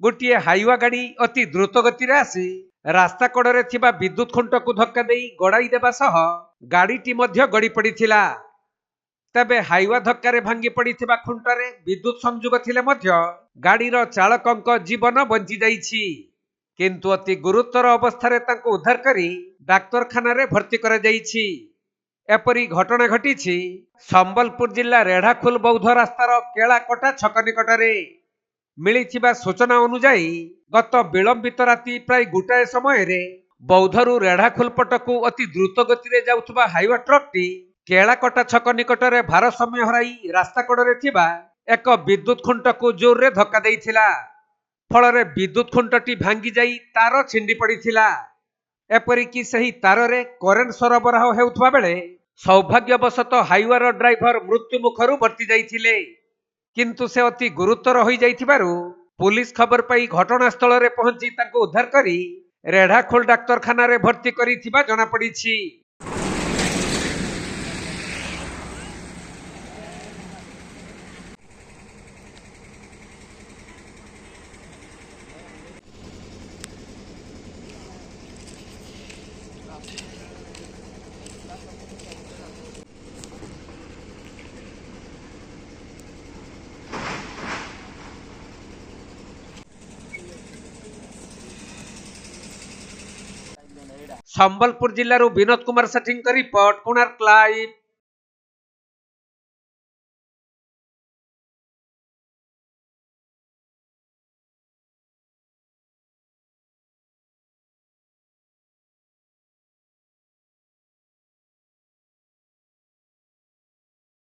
गोटे हाइवा गाड़ी अति द्रुत गति आसी रास्ता कड़े विद्युत खुंट को धक्का दे गड़ाई देवा सह गाड़ीटी गड़ी पड़ा। तेबे हाइवा धक्का भांगी पड़ा खुंटरे विद्युत संयोग थिले गाड़ीर चालक जीवन बंची जाइछि, किंतु अति गुरुतर अवस्था उद्धार करी डाक्तरखाना रे भर्ती करा जाइछि। एपरी घटना घटी संबलपुर जिला रेढ़ाखोल बौद्ध रास्तार केलाकटा छक निकटरे। मिलिथिबा सूचना अनुसार गत विलंबित राति प्राय गोटाए समय रे बौद्धरू रेढ़ाखोल पटकू अति द्रुत गति जाउथबा हाइवा ट्रकटी केलाकटा छक निकटरे भारसाम्य हराई रास्ता कड़े थिबा एक विद्युत खुंट को जोर रे धक्का देइथिला। फल विद्युत खुंटटी भांगी जाई तार छिंडी पड़िथिला। एपरिकी सही तार रे करेंट सरबराह हेउथबा बेले सौभाग्यवशतः हाइवार ड्राइवर मृत्यु मुखरू बर्ती जाइथिले, किंतु से अति गुरुतर हो जाइथिबारु पुलिस खबर पाई घटनास्थल रे पहुंची ताको उद्धार करी रेढ़ाखोल डाक्तरखाना रे भर्ती करिथिबा जणा पड़िछि। संबलपुर जिल्लारू विनोद कुमार सेठी रिपोर्ट, कोणार्क लाइव।